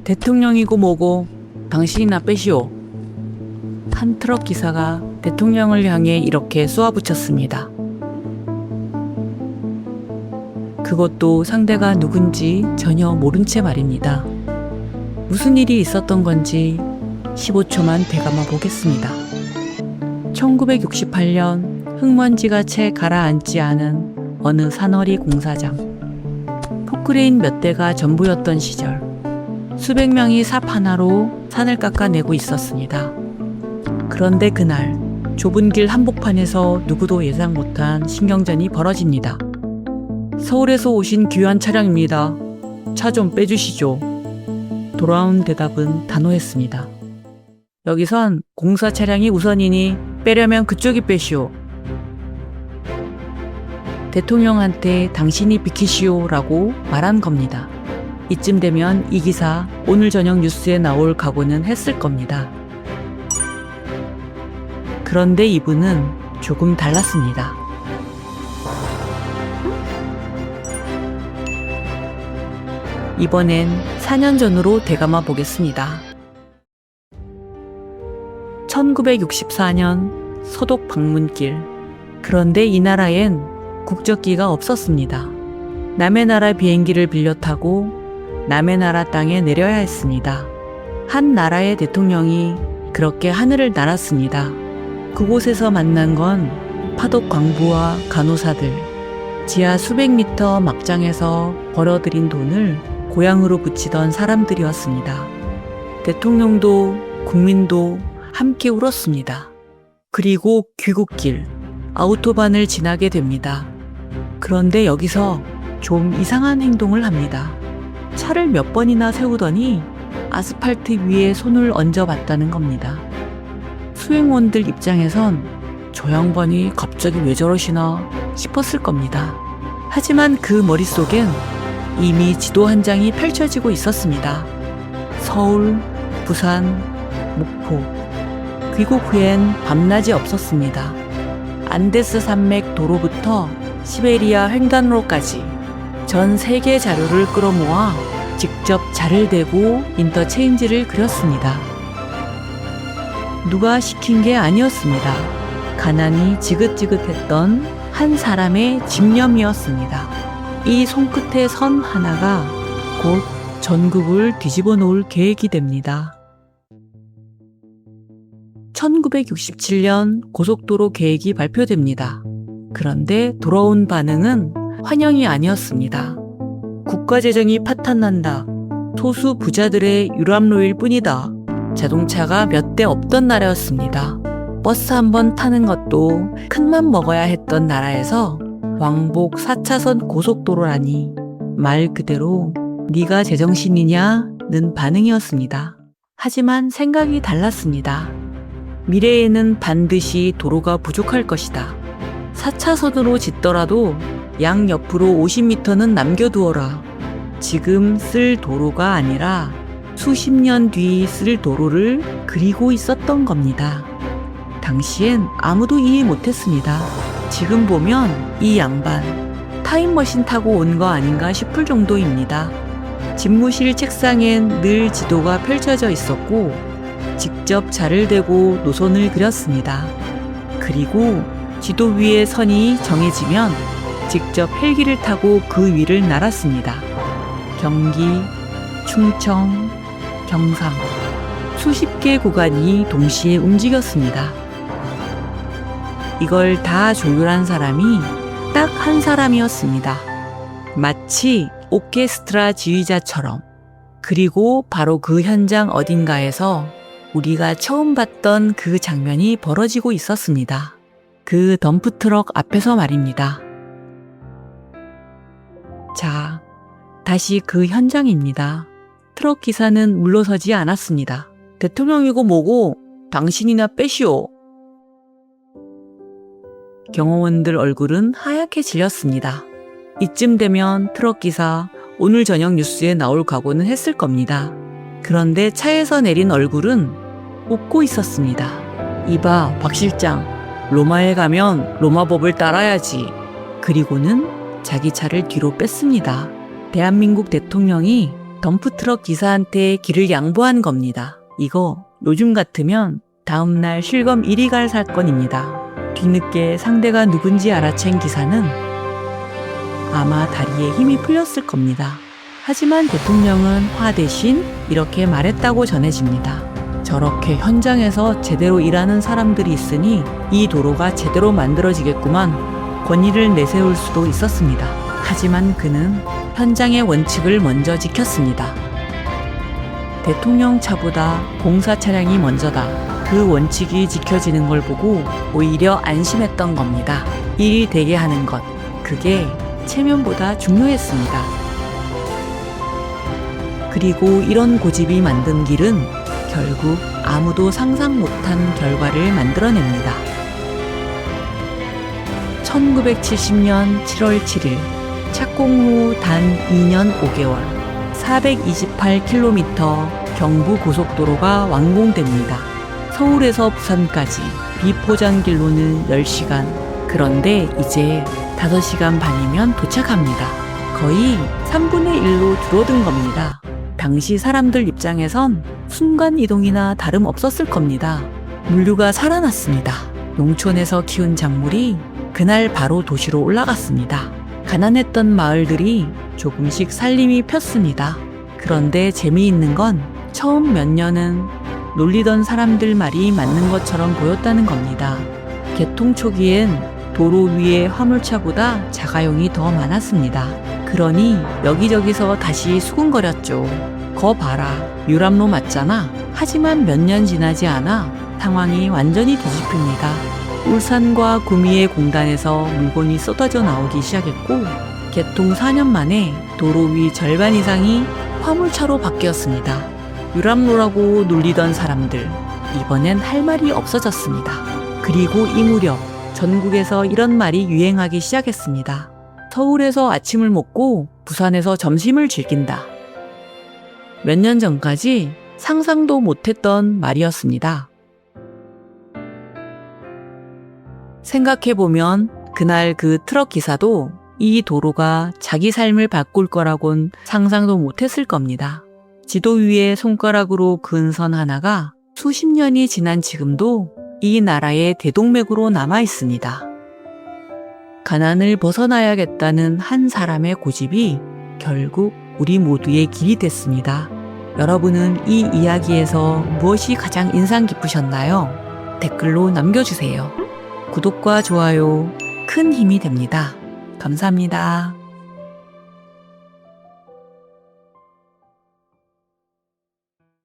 대통령이고 뭐고 당신이나 빼시오. 한 트럭 기사가 대통령을 향해 이렇게 쏘아붙였습니다. 그것도 상대가 누군지 전혀 모른 채 말입니다. 무슨 일이 있었던 건지 15초만 되감아 보겠습니다. 1968년 흙먼지가 채 가라앉지 않은 어느 산허리 공사장. 포크레인 몇 대가 전부였던 시절, 수백 명이 삽 하나로 산을 깎아내고 있었습니다. 그런데 그날 좁은 길 한복판에서 누구도 예상 못한 신경전이 벌어집니다. 서울에서 오신 귀한 차량입니다. 차 좀 빼주시죠. 돌아온 대답은 단호했습니다. 여기선 공사 차량이 우선이니 빼려면 그쪽이 빼시오. 대통령한테 당신이 비키시오 라고 말한 겁니다. 이쯤 되면 이 기사 오늘 저녁 뉴스에 나올 각오는 했을 겁니다. 그런데 이분은 조금 달랐습니다. 이번엔 4년 전으로 되감아 보겠습니다. 1964년 서독 방문길. 그런데 이 나라엔 국적기가 없었습니다. 남의 나라 비행기를 빌려 타고 남의 나라 땅에 내려야 했습니다. 한 나라의 대통령이 그렇게 하늘을 날았습니다. 그곳에서 만난 건 파독 광부와 간호사들, 지하 수백 미터 막장에서 벌어들인 돈을 고향으로 붙이던 사람들이었습니다. 대통령도 국민도 함께 울었습니다. 그리고 귀국길, 아우토반을 지나게 됩니다. 그런데 여기서 좀 이상한 행동을 합니다. 차를 몇 번이나 세우더니 아스팔트 위에 손을 얹어봤다는 겁니다. 수행원들 입장에선 저 양반이 갑자기 왜 저러시나 싶었을 겁니다. 하지만 그 머릿속엔 이미 지도 한 장이 펼쳐지고 있었습니다. 서울, 부산, 목포. 귀국 후엔 밤낮이 없었습니다. 안데스 산맥 도로부터 시베리아 횡단로까지 전 세계 자료를 끌어모아 직접 자를 대고 인터체인지를 그렸습니다. 누가 시킨 게 아니었습니다. 가난이 지긋지긋했던 한 사람의 집념이었습니다. 이 손끝의 선 하나가 곧 전국을 뒤집어 놓을 계획이 됩니다. 1967년 고속도로 계획이 발표됩니다. 그런데 돌아온 반응은 환영이 아니었습니다. 국가재정이 파탄난다. 소수 부자들의 유람로일 뿐이다. 자동차가 몇 대 없던 나라였습니다. 버스 한 번 타는 것도 큰맘 먹어야 했던 나라에서 왕복 4차선 고속도로라니 말 그대로 네가 제정신이냐는 반응이었습니다. 하지만 생각이 달랐습니다. 미래에는 반드시 도로가 부족할 것이다. 4차선으로 짓더라도 양옆으로 50m는 남겨두어라. 지금 쓸 도로가 아니라 수십 년 뒤 쓸 도로를 그리고 있었던 겁니다. 당시엔 아무도 이해 못했습니다. 지금 보면 이 양반 타임머신 타고 온 거 아닌가 싶을 정도입니다. 집무실 책상엔 늘 지도가 펼쳐져 있었고 직접 자를 대고 노선을 그렸습니다. 그리고 지도 위에 선이 정해지면 직접 헬기를 타고 그 위를 날았습니다. 경기, 충청, 경상 수십 개 구간이 동시에 움직였습니다. 이걸 다 조율한 사람이 딱 한 사람이었습니다. 마치 오케스트라 지휘자처럼. 그리고 바로 그 현장 어딘가에서 우리가 처음 봤던 그 장면이 벌어지고 있었습니다. 그 덤프트럭 앞에서 말입니다. 자, 다시 그 현장입니다. 트럭 기사는 물러서지 않았습니다. 대통령이고 뭐고 당신이나 빼시오. 경호원들 얼굴은 하얗게 질렸습니다. 이쯤 되면 트럭 기사 오늘 저녁 뉴스에 나올 각오는 했을 겁니다. 그런데 차에서 내린 얼굴은 웃고 있었습니다. 이봐, 박 실장. 로마에 가면 로마법을 따라야지. 그리고는 자기 차를 뒤로 뺐습니다. 대한민국 대통령이 덤프트럭 기사한테 길을 양보한 겁니다. 이거 요즘 같으면 다음날 실검 1위 갈 사건입니다. 뒤늦게 상대가 누군지 알아챈 기사는 아마 다리에 힘이 풀렸을 겁니다. 하지만 대통령은 화 대신 이렇게 말했다고 전해집니다. 저렇게 현장에서 제대로 일하는 사람들이 있으니 이 도로가 제대로 만들어지겠구만. 권위를 내세울 수도 있었습니다. 하지만 그는 현장의 원칙을 먼저 지켰습니다. 대통령 차보다 공사 차량이 먼저다. 그 원칙이 지켜지는 걸 보고 오히려 안심했던 겁니다. 일이 되게 하는 것, 그게 체면보다 중요했습니다. 그리고 이런 고집이 만든 길은 결국 아무도 상상 못한 결과를 만들어냅니다. 1970년 7월 7일 착공 후 단 2년 5개월 428km 경부 고속도로가 완공됩니다. 서울에서 부산까지 비포장길로는 10시간, 그런데 이제 5시간 반이면 도착합니다. 거의 3분의 1로 줄어든 겁니다. 당시 사람들 입장에선 순간이동이나 다름없었을 겁니다. 물류가 살아났습니다. 농촌에서 키운 작물이 그날 바로 도시로 올라갔습니다. 가난했던 마을들이 조금씩 살림이 폈습니다. 그런데 재미있는 건 처음 몇 년은 놀리던 사람들 말이 맞는 것처럼 보였다는 겁니다. 개통 초기엔 도로 위에 화물차보다 자가용이 더 많았습니다. 그러니 여기저기서 다시 수군거렸죠. 거 봐라, 유람로 맞잖아. 하지만 몇 년 지나지 않아 상황이 완전히 뒤집힙니다. 울산과 구미의 공단에서 물건이 쏟아져 나오기 시작했고 개통 4년 만에 도로 위 절반 이상이 화물차로 바뀌었습니다. 유람로라고 놀리던 사람들, 이번엔 할 말이 없어졌습니다. 그리고 이 무렵 전국에서 이런 말이 유행하기 시작했습니다. 서울에서 아침을 먹고 부산에서 점심을 즐긴다. 몇 년 전까지 상상도 못했던 말이었습니다. 생각해보면 그날 그 트럭 기사도 이 도로가 자기 삶을 바꿀 거라곤 상상도 못했을 겁니다. 지도 위에 손가락으로 그은 선 하나가 수십 년이 지난 지금도 이 나라의 대동맥으로 남아 있습니다. 가난을 벗어나야겠다는 한 사람의 고집이 결국 우리 모두의 길이 됐습니다. 여러분은 이 이야기에서 무엇이 가장 인상 깊으셨나요? 댓글로 남겨주세요. 구독과 좋아요 큰 힘이 됩니다. 감사합니다.